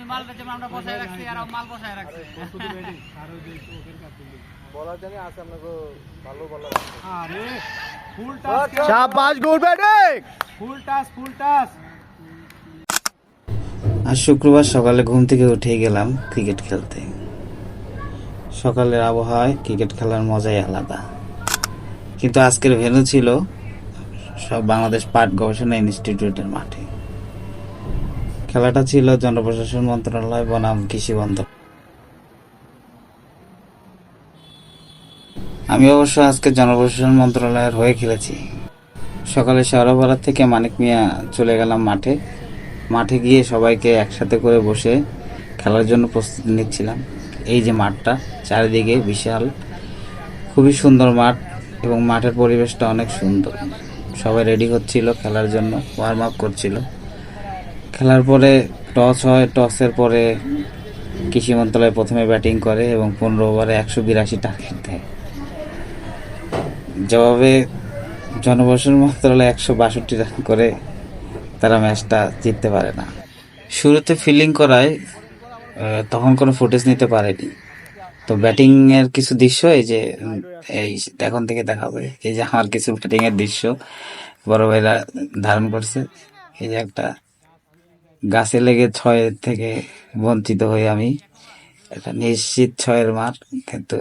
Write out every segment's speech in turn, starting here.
মালটা যেমন আমরা বসায় রাখছি আর মাল বসায় রাখছে বলার জানি আছে আপনাকে ভালো বলার আরে ফুল টাচ শাবাশ গুড ব্যাটিং ফুল টাচ আজ শুক্রবার সকালে ঘুম থেকে উঠে গেলাম ক্রিকেট খেলতে। সকালের আবহাওয়ায় ক্রিকেট খেলার মজাই আলাদা। কিন্তু আজকের ভেন্যু ছিল সব বাংলাদেশ পাট গবেষণা ইনস্টিটিউটের মাঠে। খেলাটা ছিল জনপ্রশাসন মন্ত্রণালয় বনাম কৃষি মন্ত্রণালয়। আমি অবশ্য আজকে জনপ্রশাসন মন্ত্রণালয়ের হয়ে খেলেছি। সকালে শেওড়াপাড়া থেকে মানিক মিয়া চলে গেলাম মাঠে। মাঠে গিয়ে সবাইকে একসাথে করে বসে খেলার জন্য প্রস্তুতি নিচ্ছিলাম। এই যে মাঠটা, চারিদিকে বিশাল, খুবই সুন্দর মাঠ এবং মাঠের পরিবেশটা অনেক সুন্দর। সবাই রেডি হচ্ছিল খেলার জন্য, ওয়ার্ম আপ করছিল। খেলার পরে টস হয়, টসের পরে কৃষি মন্ত্রণালয় প্রথমে ব্যাটিং করে এবং 15 ওভারে 182 টার্গেট দেয়। জবাবে জনপ্রশাসন মন্ত্রণালয় 162 রান করে তারা ম্যাচটা জিততে পারে না। শুরুতে ফিল্ডিং করায় তখন কোনো ফুটেজ নিতে পারেনি। তো ব্যাটিং এর কিছু দৃশ্য এই এখন থেকে দেখাবে। এই যে আমার কিছু ব্যাটিং এর দৃশ্য বড় ভাইরা ধারণ করছে। এই যে একটা গাছে লেগে 6 থেকে বঞ্চিত হয়ে আমি একটা নিশ্চিত 6-এর মার, কিন্তু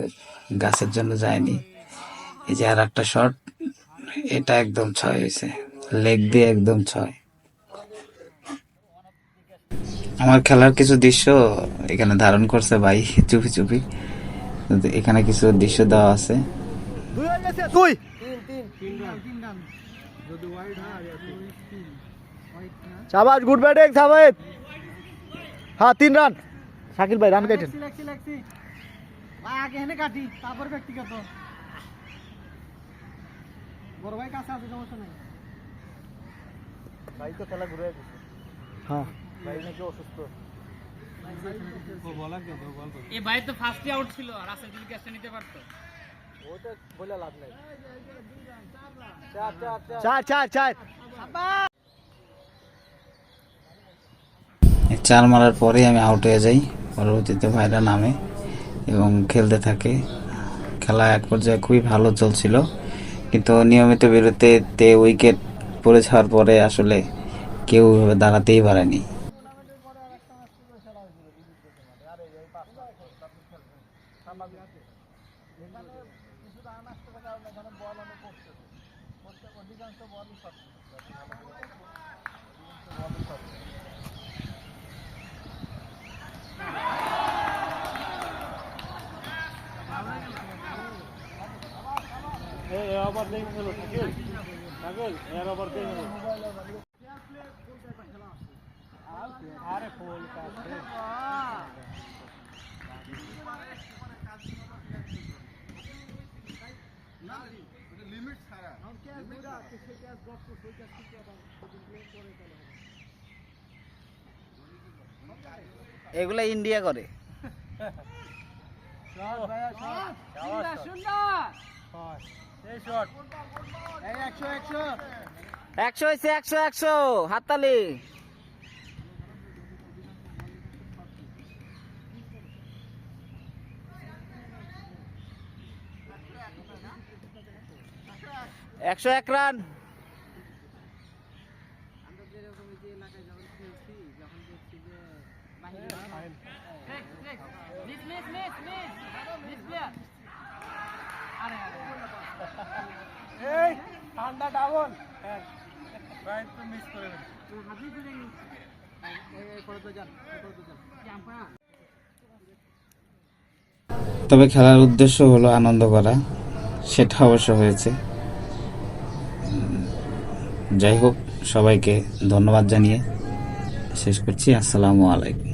গাছের জন্য যায়নি। এই যে আর একটা শট, এটা একদম 6 হয়েছে, লেগ দিয়ে একদম 6। আমার খেলার কিছু দৃশ্য এখানে ধারণ করছে ভাই চুপি চুপি। এখানে কিছু দৃশ্য দেওয়া আছে। শাবাশ গুড ব্যাটিং সাবেদ। হ্যাঁ 3 রান। শাকিল ভাই রান কাটেন। ভাই আগে এনে কাটি তারপর ব্যক্তিগত বড় ভাই কাছে আছে, সমস্যা নাই। ভাই তো খেলা ঘুরে গেছে। হ্যাঁ ভাই নাকি অসুস্থ। এই ভাই তো ফার্স্টে আউট ছিল, আর রাসেল যদি ক্যাচটা নিতে পারতো। ওটা বলে লাভ নাই। 4 4 মারার পরে আমি আউট হয়ে যাই। পরবর্তীতে ভাইরা নামে এবং খেলতে থাকে। খেলা এক পর্যায়ে খুবই ভালো চলছিল, কিন্তু নিয়মিত বিরতিতে উইকেট পড়ে যাওয়ার পরে আসলে কেউ দাঁড়াতেই পারেনি। আবার দেখে গেল শাকিল। এর আবার দেখে গেল। আরে ফুল টাচ। এগুলা ইন্ডিয়া করে। এই শট। এই 100 100 হয়েছে, 100 হাততালি। একশো 1 রান। এই ঠান্ডা ডাবল ভাই তো মিস করে দেন। তবে খেলার উদ্দেশ্য হলো আনন্দ করা, সেটা অবশ্য হয়েছে। যাই হোক, সবাইকে ধন্যবাদ জানিয়ে শেষ করছি। আসসালামু আলাইকুম।